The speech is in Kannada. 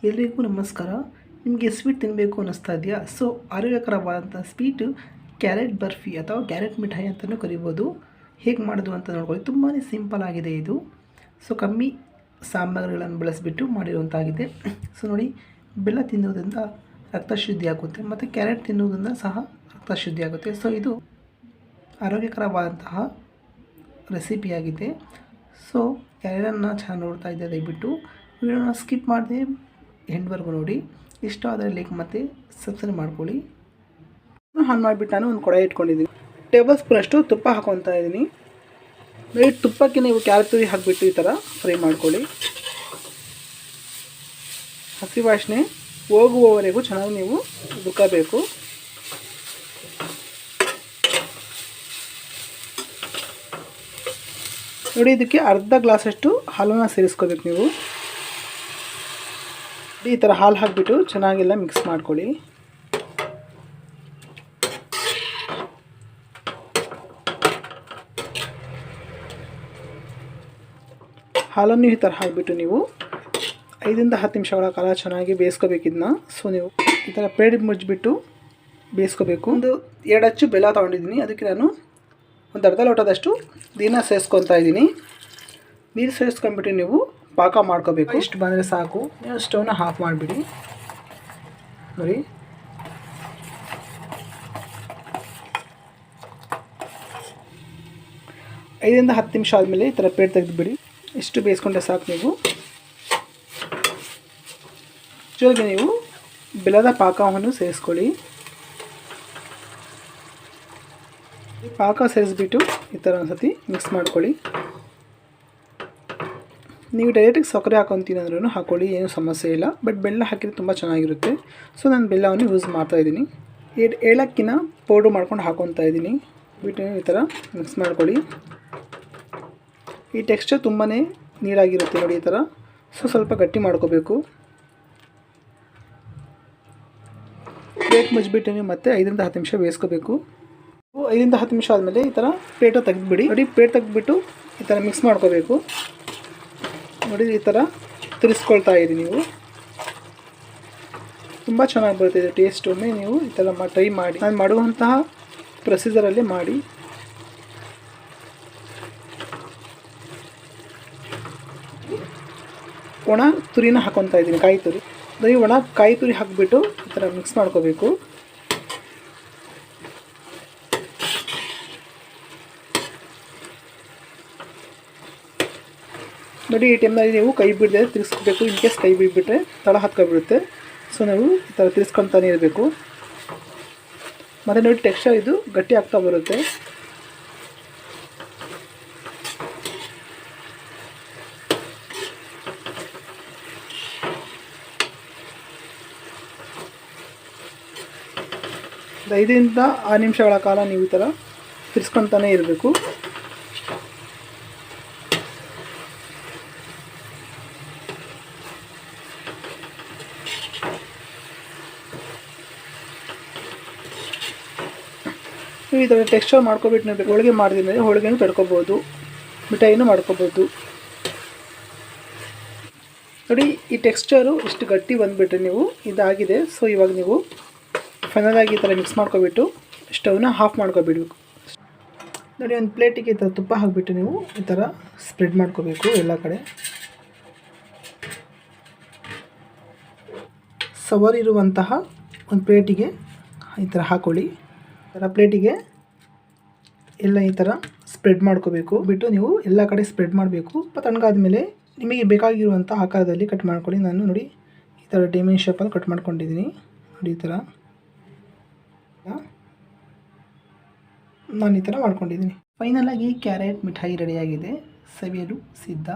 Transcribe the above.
ಎಲ್ರಿಗೂ ನಮಸ್ಕಾರ. ನಿಮಗೆ ಸ್ವೀಟ್ ತಿನ್ನಬೇಕು ಅನ್ನಿಸ್ತಾ ಇದೆಯಾ? ಸೊ ಆರೋಗ್ಯಕರವಾದಂಥ ಸ್ವೀಟು ಕ್ಯಾರೆಟ್ ಬರ್ಫಿ ಅಥವಾ ಕ್ಯಾರೆಟ್ ಮಿಠಾಯಿ ಅಂತಲೂ ಕರಿಬೋದು. ಹೇಗೆ ಮಾಡೋದು ಅಂತ ನೋಡ್ಕೊಳ್ಳಿ. ತುಂಬಾ ಸಿಂಪಲ್ ಆಗಿದೆ ಇದು. ಸೊ ಕಮ್ಮಿ ಸಾಮಗ್ರಿಗಳನ್ನು ಬಳಸಿಬಿಟ್ಟು ಮಾಡಿರುವಂತಾಗಿದೆ. ಸೊ ನೋಡಿ, ಬೆಲ್ಲ ತಿನ್ನೋದ್ರಿಂದ ರಕ್ತ ಶುದ್ಧಿ ಆಗುತ್ತೆ ಮತ್ತು ಕ್ಯಾರೆಟ್ ತಿನ್ನೋದ್ರಿಂದ ಸಹ ರಕ್ತ ಶುದ್ಧಿ ಆಗುತ್ತೆ. ಸೊ ಇದು ಆರೋಗ್ಯಕರವಾದಂತಹ ರೆಸಿಪಿಯಾಗಿದೆ. ಸೊ ಯಾರನ್ನ ಚೆನ್ನಾಗಿ ನೋಡ್ತಾ ಇದ್ದೆ ದಯವಿಟ್ಟು ವಿಡಿಯೋನ ಸ್ಕಿಪ್ ಮಾಡದೆ ಎಂಡ್ವರೆಗೂ ನೋಡಿ. ಇಷ್ಟ ಆದರೆ ಲೈಕ್ ಮತ್ತು ಸಬ್ಸ್ಕ್ರೈಬ್ ಮಾಡ್ಕೊಳ್ಳಿ. ಆನ್ ಮಾಡಿಬಿಟ್ಟು ನಾನು ಒಂದು ಕಡಾಯಿ ಇಟ್ಕೊಂಡಿದ್ದೀನಿ. ಟೇಬಲ್ ಸ್ಪೂನಷ್ಟು ತುಪ್ಪ ಹಾಕೊತಾ ಇದ್ದೀನಿ. ಈ ತುಪ್ಪಕ್ಕೆ ನೀವು ಕ್ಯಾರೆಟ್ ತುರಿ ಹಾಕಿಬಿಟ್ಟು ಈ ಥರ ಫ್ರೈ ಮಾಡ್ಕೊಳ್ಳಿ. ಹಸಿ ವಾಸನೆ ಹೋಗುವವರೆಗೂ ಚೆನ್ನಾಗಿ ನೀವು ಹುರ್ಕೋಬೇಕು. ನೋಡಿ, ಇದಕ್ಕೆ ಅರ್ಧ ಗ್ಲಾಸಷ್ಟು ಹಾಲನ್ನು ಸೇರಿಸ್ಕೋಬೇಕು ನೀವು. ಈ ಥರ ಹಾಲು ಹಾಕಿಬಿಟ್ಟು ಚೆನ್ನಾಗೆಲ್ಲ ಮಿಕ್ಸ್ ಮಾಡ್ಕೊಳ್ಳಿ. ಹಾಲನ್ನು ಈ ಥರ ಹಾಕಿಬಿಟ್ಟು ನೀವು 5 ರಿಂದ 10 ನಿಮಿಷಗಳ ಕಾಲ ಚೆನ್ನಾಗಿ ಬೇಯಿಸ್ಕೋಬೇಕು ಇದನ್ನ. ಸೊ ನೀವು ಈ ಥರ ಪ್ಲೇಟ್ ಮುಚ್ಚಿಬಿಟ್ಟು ಬೇಯಿಸ್ಕೋಬೇಕು. ಒಂದು 2 ಅಚ್ಚು ಬೆಲ್ಲ ತೊಗೊಂಡಿದ್ದೀನಿ. ಅದಕ್ಕೆ ನಾನು ಒಂದು ಅರ್ಧ ಲೋಟದಷ್ಟು ನೀರನ್ನ ಸೇರಿಸ್ಕೊತಾ ಇದ್ದೀನಿ. ನೀರು ಸೇರಿಸ್ಕೊಂಡ್ಬಿಟ್ಟು ನೀವು ಪಾಕ ಮಾಡ್ಕೋಬೇಕು. ಇಷ್ಟು ಬಂದರೆ ಸಾಕು. ನೀವು ಸ್ಟವ್ನ ಆಫ್ ಮಾಡಿಬಿಡಿ. ನೋಡಿ, ಐದರಿಂದ 10 ನಿಮಿಷ ಆದಮೇಲೆ ಈ ಥರ ಪ್ಲೇಟ್ ತೆಗೆದುಬಿಡಿ. ಇಷ್ಟು ಬೇಯಿಸ್ಕೊಂಡ್ರೆ ಸಾಕು. ನೀವು ಜೊತೆಗೆ ನೀವು ಬೆಲ್ಲದ ಪಾಕವನ್ನು ಸೇರಿಸ್ಕೊಳ್ಳಿ. ಪಾಕ ಸೇರಿಸ್ಬಿಟ್ಟು ಈ ಥರ ಒಂದು ಸತಿ ಮಿಕ್ಸ್ ಮಾಡ್ಕೊಳ್ಳಿ. ನೀವು ಡೈರೆಕ್ಟಾಗಿ ಸಕ್ಕರೆ ಹಾಕೊತೀನಿ ಅಂದ್ರೂ ಹಾಕ್ಕೊಳ್ಳಿ, ಏನೂ ಸಮಸ್ಯೆ ಇಲ್ಲ. ಬಟ್ ಬೆಲ್ಲ ಹಾಕಿದರೆ ತುಂಬ ಚೆನ್ನಾಗಿರುತ್ತೆ. ಸೊ ನಾನು ಬೆಲ್ಲವನ್ನು ಯೂಸ್ ಮಾಡ್ತಾಯಿದ್ದೀನಿ. ಏಲಕ್ಕಿನ ಪೌಡ್ರ್ ಮಾಡ್ಕೊಂಡು ಹಾಕೊತಾ ಇದ್ದೀನಿ. ಬಿಟ್ಟು ಈ ಥರ ಮಿಕ್ಸ್ ಮಾಡ್ಕೊಳ್ಳಿ. ಈ ಟೆಕ್ಸ್ಚರ್ ತುಂಬಾ ನೀರಾಗಿರುತ್ತೆ ನೋಡಿ ಈ ಥರ. ಸೊ ಸ್ವಲ್ಪ ಗಟ್ಟಿ ಮಾಡ್ಕೋಬೇಕು. ಪ್ಲೇಟ್ ಮುಚ್ಚಿಬಿಟ್ಟು ನೀವು ಮತ್ತೆ 5 ರಿಂದ 10 ನಿಮಿಷ ಬೇಯಿಸ್ಕೋಬೇಕು. 5 ರಿಂದ 10 ನಿಮಿಷ ಆದಮೇಲೆ ಈ ಥರ ಪ್ಲೇಟು ತೆಗೆದುಬಿಡಿ. ನೋಡಿ, ಪ್ಲೇಟ್ ತೆಗೆದುಬಿಟ್ಟು ಈ ಥರ ಮಿಕ್ಸ್ ಮಾಡ್ಕೋಬೇಕು. ನೋಡಿ, ಈ ಥರ ತಿರ್ಸ್ಕೊಳ್ತಾ ಇರಿ. ನೀವು ತುಂಬ ಚೆನ್ನಾಗಿ ಬರ್ತಿದೆ ಟೇಸ್ಟ್. ಒಮ್ಮೆ ನೀವು ಈ ಥರ ಟ್ರೈ ಮಾಡಿ. ನಾನು ಮಾಡುವಂತಹ ಪ್ರೊಸೀಜರಲ್ಲಿ ಮಾಡಿ. ಒಣ ತುರಿನ ಹಾಕೊತಾ ಇದ್ದೀನಿ, ಕಾಯಿ ತುರಿ. ನೋಡಿ, ಒಣ ಕಾಯಿ ತುರಿ ಹಾಕಿಬಿಟ್ಟು ಈ ಥರ ಮಿಕ್ಸ್ ಮಾಡ್ಕೋಬೇಕು. ನೋಡಿ, ಈ ಟೈಮ್ನಲ್ಲಿ ನೀವು ಕೈ ಬಿಡದೆ ತಿರ್ಸ್ಕೋಬೇಕು. ಇನ್ ಕೇಸ್ ಕೈ ಬಿಟ್ಬಿಟ್ರೆ ತಳ ಹತ್ಕೊಬಿಡುತ್ತೆ. ಸೊ ನಾವು ಈ ಥರ ತಿರ್ಸ್ಕೊತಾನೆ ಇರಬೇಕು. ಮತ್ತು ನೋಡಿ, ಟೆಕ್ಸ್ಚರ್ ಇದು ಗಟ್ಟಿ ಆಗ್ತಾ ಬರುತ್ತೆ. ಒಂದು 5 ರಿಂದ 6 ನಿಮಿಷಗಳ ಕಾಲ ನೀವು ಈ ಥರ ತಿರ್ಸ್ಕೊತಾನೆ ಇರಬೇಕು. ಈ ಥರ ಟೆಕ್ಸ್ಚರ್ ಮಾಡ್ಕೊಬಿಟ್ಟು ನೀವು ಹೋಳಿಗೆ ಮಾಡಿದ್ರೆ ಹೋಳಿಗೆನೂ ತಡ್ಕೊಬೋದು, ಮಿಠಾಯಿನೂ ಮಾಡ್ಕೋಬೋದು. ನೋಡಿ, ಈ ಟೆಕ್ಸ್ಚರು ಇಷ್ಟು ಗಟ್ಟಿ ಬಂದುಬಿಟ್ರೆ ನೀವು ಇದಾಗಿದೆ. ಸೊ ಇವಾಗ ನೀವು ಫೈನಲಾಗಿ ಈ ಥರ ಮಿಕ್ಸ್ ಮಾಡ್ಕೊಬಿಟ್ಟು ಸ್ಟವ್ನ ಆಫ್ ಮಾಡ್ಕೊಬಿಡ್ಬೇಕು. ನೋಡಿ, ಒಂದು ಪ್ಲೇಟಿಗೆ ಈ ಥರ ತುಪ್ಪ ಹಾಕಿಬಿಟ್ಟು ನೀವು ಈ ಥರ ಸ್ಪ್ರೆಡ್ ಮಾಡ್ಕೋಬೇಕು ಎಲ್ಲ ಕಡೆ. ಸವರಿರುವಂತಹ ಒಂದು ಪ್ಲೇಟಿಗೆ ಈ ಥರ ಹಾಕ್ಕೊಳ್ಳಿ. ಈ ಥರ ಪ್ಲೇಟಿಗೆ ಎಲ್ಲ ಈ ಥರ ಸ್ಪ್ರೆಡ್ ಮಾಡ್ಕೋಬೇಕು. ಬಿಟ್ಟು ನೀವು ಎಲ್ಲ ಕಡೆ ಸ್ಪ್ರೆಡ್ ಮಾಡಬೇಕು. ತಣ್ಣಗಾದ್ಮೇಲೆ ನಿಮಗೆ ಬೇಕಾಗಿರುವಂಥ ಆಕಾರದಲ್ಲಿ ಕಟ್ ಮಾಡ್ಕೊಳ್ಳಿ. ನಾನು ನೋಡಿ ಈ ಥರ ಡೈಮಂಡ್ ಶೇಪಲ್ಲಿ ಕಟ್ ಮಾಡ್ಕೊಂಡಿದ್ದೀನಿ. ನೋಡಿ, ಈ ಥರ ನಾನು ಈ ಥರ ಮಾಡ್ಕೊಂಡಿದ್ದೀನಿ. ಫೈನಲಾಗಿ ಕ್ಯಾರೆಟ್ ಮಿಠಾಯಿ ರೆಡಿಯಾಗಿದೆ. ಸವಿಯಲು ಸಿದ್ಧ.